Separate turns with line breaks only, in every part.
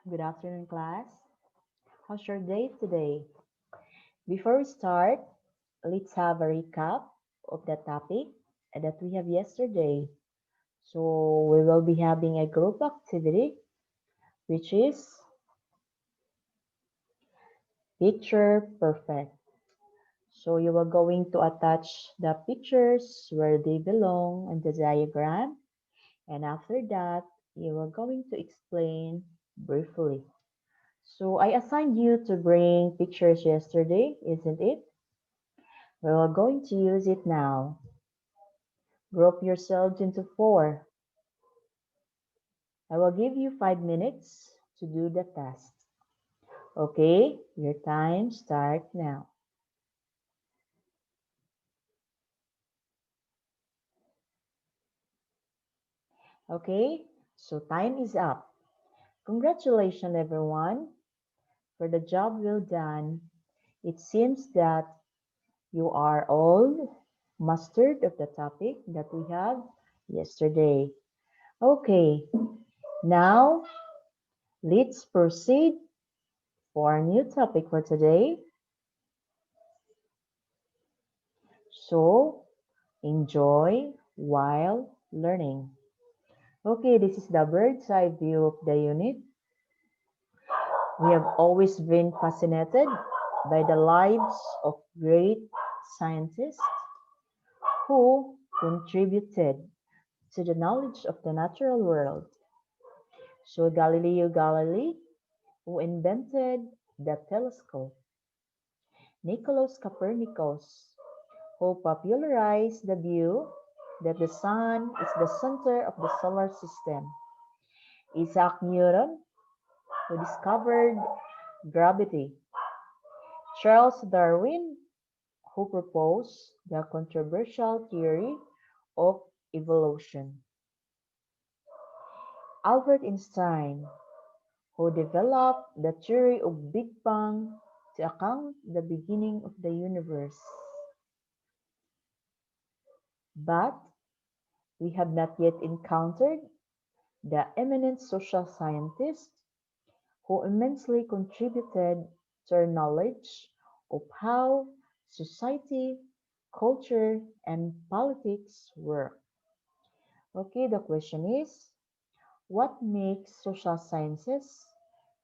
Good afternoon, class. How's your day today? Before we start, let's have a recap of the topic that we have yesterday. So, we will be having a group activity, which is picture perfect. So, you are going to attach the pictures where they belong in the diagram, and after that, you are going to explain briefly. So, I assigned you to bring pictures yesterday, isn't it? We are going to use it now. Group yourselves into four. I will give you 5 minutes to do the task. Okay, your time starts now. Okay, so time is up. Congratulations, everyone, for the job well done. It seems that you are all mastered of the topic that we have yesterday. Okay, now let's proceed for a new topic for today. So, enjoy while learning. Okay, this is the bird's eye view of the unit. We have always been fascinated by the lives of great scientists who contributed to the knowledge of the natural world. So Galileo Galilei, who invented the telescope, Nicolaus Copernicus, who popularized the view that the sun is the center of the solar system, Isaac Newton, who discovered gravity, Charles Darwin, who proposed the controversial theory of evolution, Albert Einstein, who developed the theory of Big Bang to account the beginning of the universe. But we have not yet encountered the eminent social scientists who immensely contributed to our knowledge of how society, culture, and politics work. Okay, the question is, what makes social sciences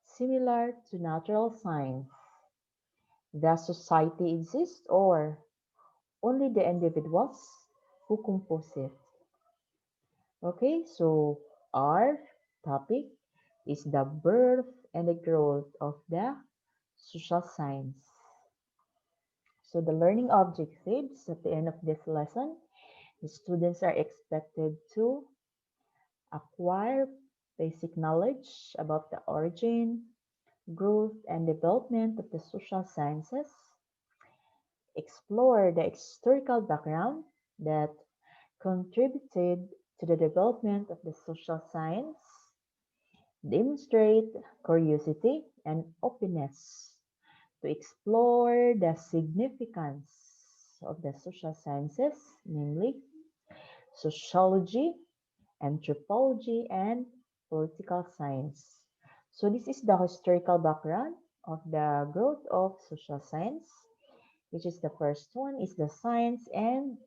similar to natural science? Does society exist or only the individuals who compose it? Okay, so our topic is the birth and the growth of the social science. So the learning objectives at the end of this lesson, the students are expected to acquire basic knowledge about the origin, growth, and development of the social sciences, explore the historical background that contributed to the development of the social science, demonstrate curiosity and openness to explore the significance of the social sciences, namely sociology, anthropology, and political science. So this is the historical background of the growth of social science, which is the first one is the science and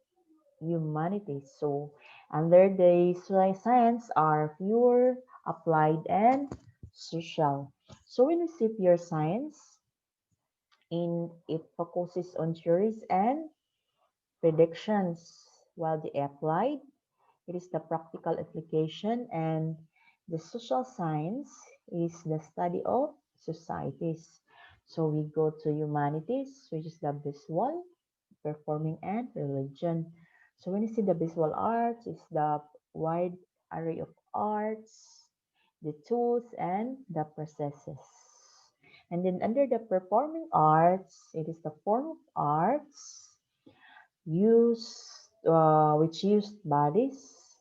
humanities. So under the science are pure, applied, and social. So when we see pure science, in it focuses on theories and predictions, while the applied, it is the practical application, and the social science is the study of societies. So we go to humanities, which is the visual, performing, and religion. So when you see the visual arts, it's the wide array of arts, the tools, and the processes. And then under the performing arts, it is the form of arts which used bodies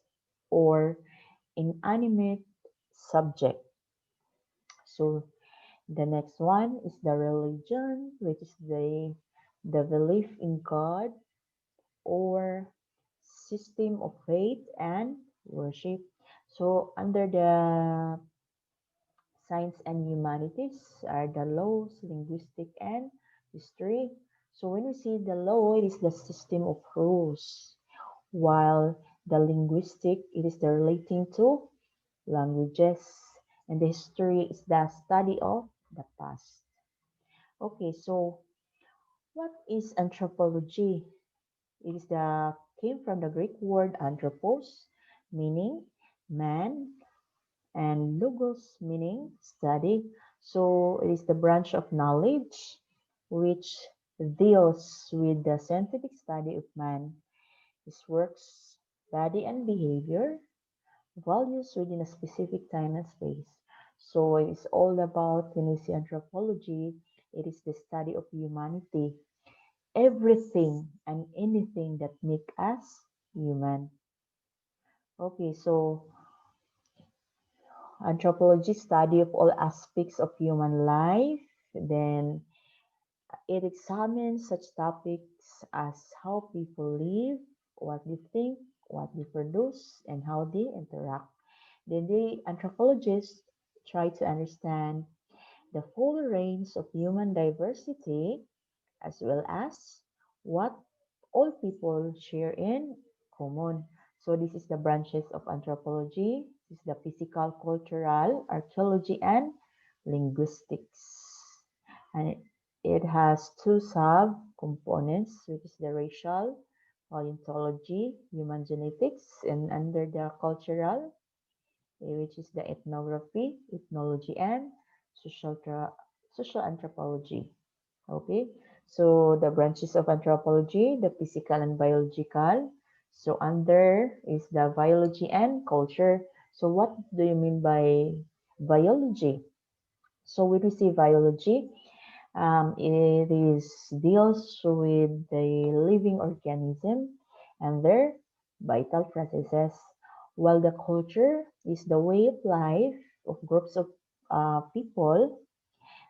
or inanimate subject. So the next one is the religion, which is the belief in God or system of faith and worship. So under the Science and humanities are the laws, linguistic, and history. So when we see the law, it is the system of rules, while the linguistic, it is the relating to languages, and the history is the study of the past. Okay, so what is anthropology? It is the came from the Greek word anthropos, meaning man, and logos, meaning study. So it is the branch of knowledge which deals with the scientific study of man, his works, body, and behavior, values within a specific time and space. So it is all about, when we see anthropology, it is the study of humanity, everything and anything that make us human. Okay, so anthropology study of all aspects of human life. Then it examines such topics as how people live, what they think, what they produce, and how they interact. Then the anthropologists try to understand the full range of human diversity, as well as what all people share in common. So this is the branches of anthropology. This is the physical, cultural, archaeology, and linguistics. And it has two sub-components, which is the racial, paleontology, human genetics, and under the cultural, which is the ethnography, ethnology, and social, social anthropology. Okay, so the branches of anthropology, the physical and biological. So under is the biology and culture. So what do you mean by biology? So when we say biology, it is deals with the living organism and their vital processes, while the culture is the way of life of groups of people,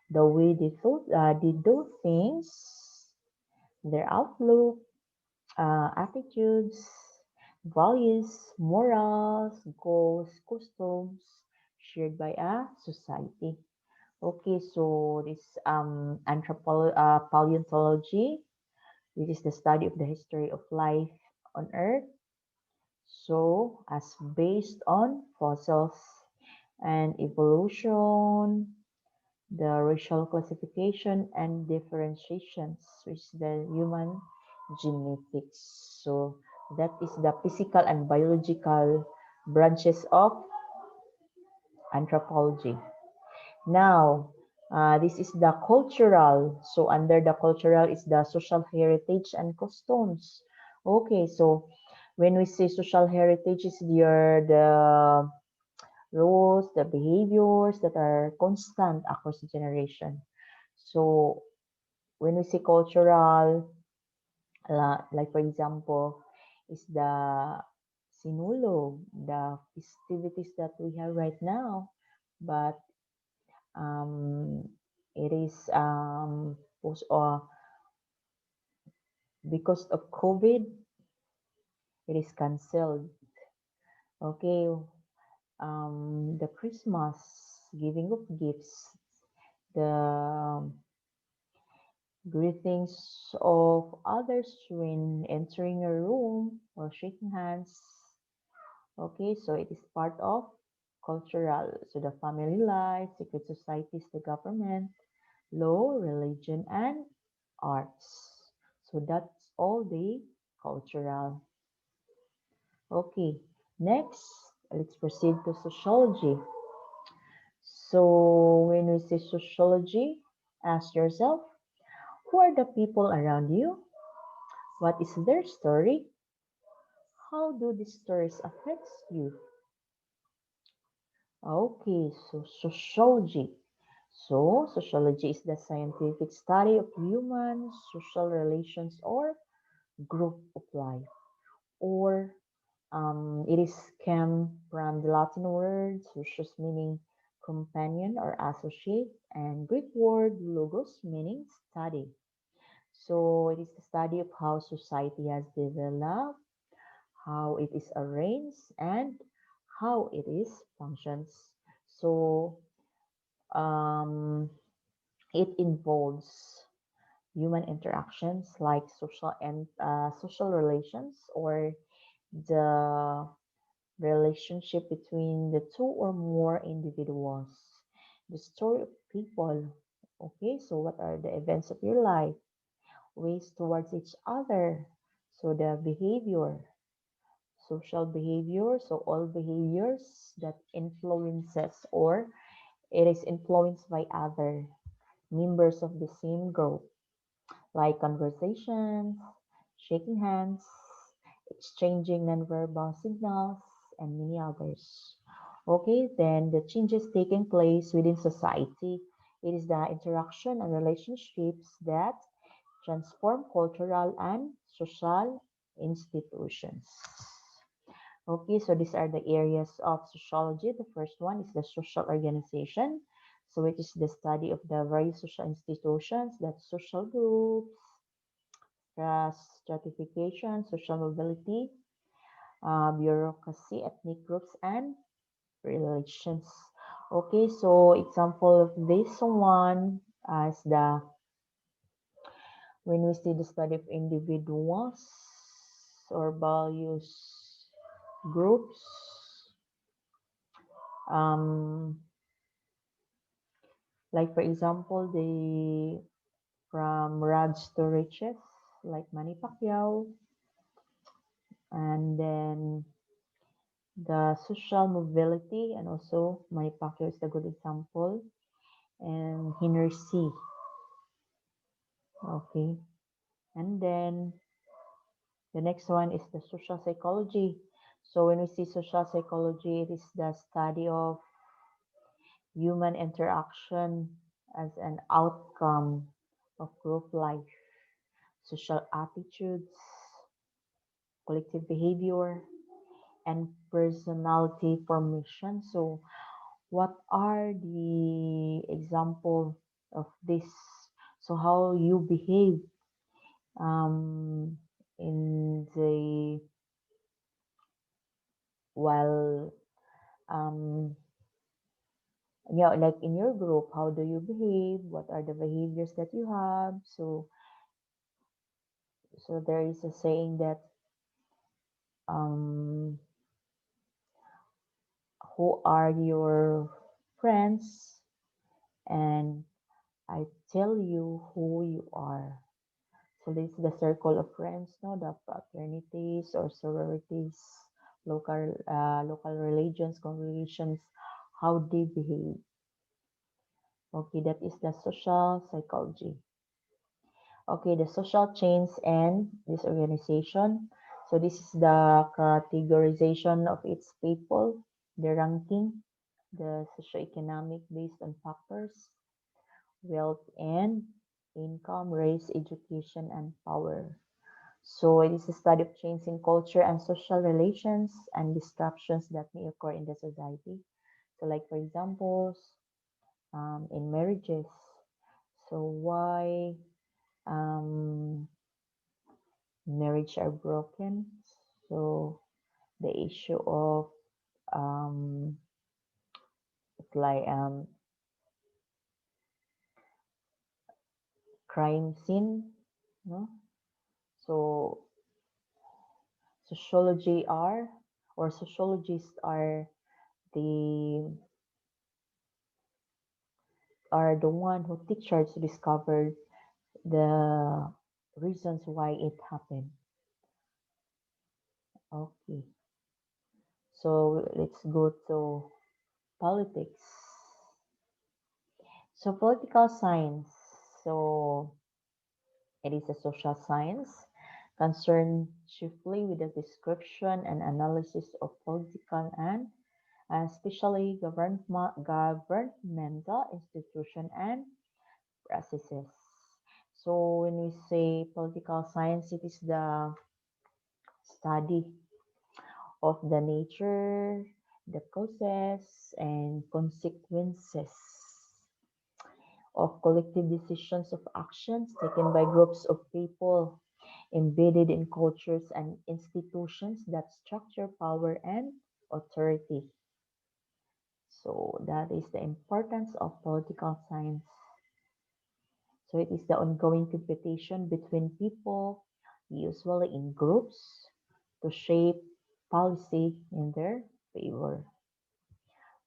the way they do things, their outlook, attitudes, values, morals, goals, customs shared by a society. Okay, so this paleontology, which is the study of the history of life on Earth. So, as based on fossils and evolution, the racial classification and differentiations, which is the human genetics. So that is the physical and biological branches of anthropology. Now, this is the cultural. So under the cultural is the social heritage and customs. Okay, so when we say social heritage is the rules, the behaviors that are constant across the generation. So when we say cultural, like for example, is the sinulog, the festivities that we have right now, but um, it is because of COVID, it is cancelled. Okay, the Christmas, giving of gifts, the greetings of others when entering a room or shaking hands. Okay, so it is part of cultural. So the family life, secret societies, the government, law, religion, and arts. So that's all the cultural. Okay, next, let's proceed to sociology. So when we say sociology, ask yourself, who are the people around you? What is their story? How do these stories affect you? Okay, so sociology. So sociology is the scientific study of human social relations or group of life. Or it is came from the Latin word socius, meaning companion or associate, and Greek word logos, meaning study. So it is the study of how society has developed, how it is arranged, and how it is functions. So Um, it involves human interactions like social relations, or the relationship between the two or more individuals. The story of people. Okay, so what are the events of your life? Ways towards each other. So the behavior, social behavior, so all behaviors that influences or it is influenced by other members of the same group, like conversations, shaking hands, exchanging nonverbal signals, and many others. Okay, then the changes taking place within society. It is the interaction and relationships that transform cultural and social institutions. Okay, so these are the areas of sociology. The first one is the social organization. So it is the study of the various social institutions, that social groups, class stratification, social mobility, bureaucracy, ethnic groups, and relations. Okay, so example of this one as the when we see the study of individuals or values groups, um, like for example, the from rags to riches, like Manny Pacquiao, and then the social mobility, and also Manny Pacquiao is a good example, and Henry C. Okay, and then the next one is the social psychology. So when we see social psychology, it is the study of human interaction as an outcome of group life, social attitudes, collective behavior, and personality formation. So, what are the example of this? So, how you behave in the while like in your group, how do you behave? What are the behaviors that you have? So there is a saying that um, who are your friends, and I tell you who you are. So this is the circle of friends, no, the fraternities or sororities, local religions, congregations, how they behave. Okay, that is the social psychology. Okay, the social chains and disorganization. So this is the categorization of its people, the ranking, the socioeconomic based on factors, wealth and income, race, education, and power. So it is a study of change in culture and social relations and disruptions that may occur in the society. So like for examples, in marriages. So why um, marriage are broken? So the issue of um, it's like crime scene, no? So sociology are or sociologists the are the one who take charge to discover the reasons why it happened. Okay, so let's go to politics. So political science. So it is a social science concerned chiefly with the description and analysis of political and especially governmental institution and processes. So when we say political science, it is the study of the nature, the causes, and consequences of collective decisions of actions taken by groups of people embedded in cultures and institutions that structure power and authority. So that is the importance of political science. So it is the ongoing competition between people, usually in groups, to shape policy in their favor.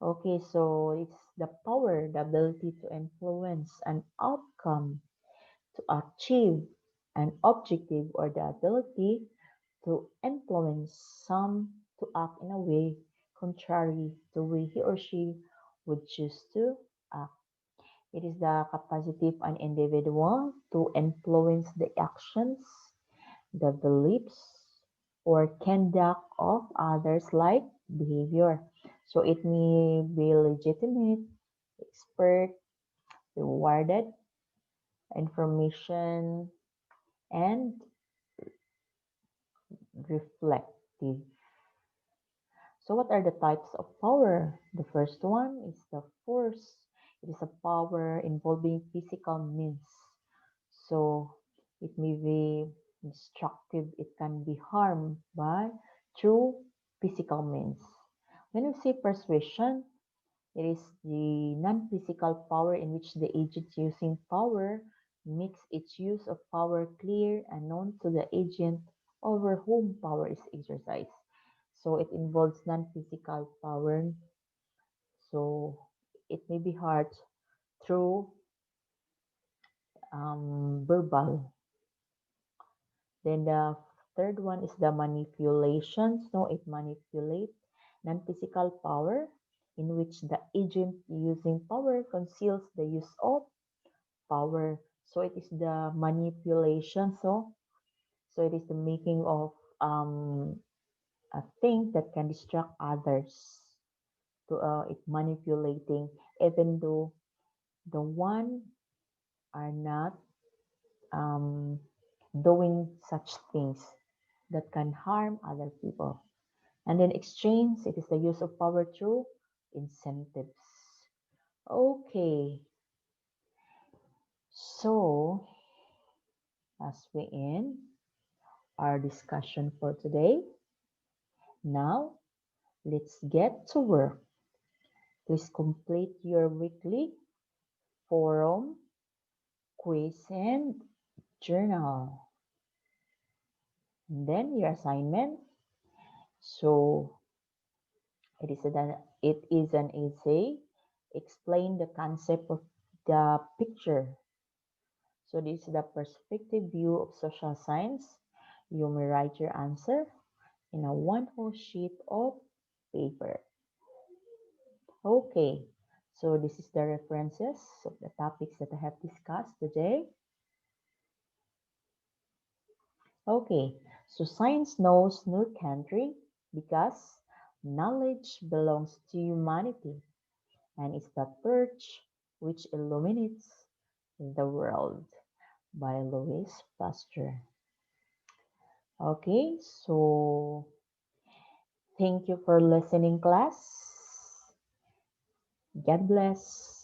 Okay, so it's the power, the ability to influence an outcome, to achieve an objective, or the ability to influence some to act in a way contrary to the way he or she would choose to act. It is the capacity of an individual to influence the actions, the beliefs, or conduct of others like behavior. So it may be legitimate, expert, rewarded, information, and reflective. So what are the types of power? The first one is the force. It is a power involving physical means. So it may be destructive. It can be harmed by through physical means. When we say persuasion, it is the non-physical power in which the agent using power makes its use of power clear and known to the agent over whom power is exercised. So it involves non-physical power. So it may be hard through verbal. Then the third one is the manipulation. So it manipulates non-physical power in which the agent using power conceals the use of power. So it is the manipulation. So it is the making of a thing that can distract others to it manipulating, even though the one are not um, doing such things that can harm other people. And then exchange, it is the use of power through incentives. Okay, so as we end our discussion for today, now let's get to work. Please complete your weekly forum, quiz, and journal. And then your assignment. So it is an essay. Explain the concept of the picture. So this is the perspective view of social science. You may write your answer in a one whole sheet of paper. Okay, so this is the references of the topics that I have discussed today. Okay, so science knows no country because knowledge belongs to humanity and is the torch which illuminates the world by Louis Pasteur. Okay, so thank you for listening, class. God bless.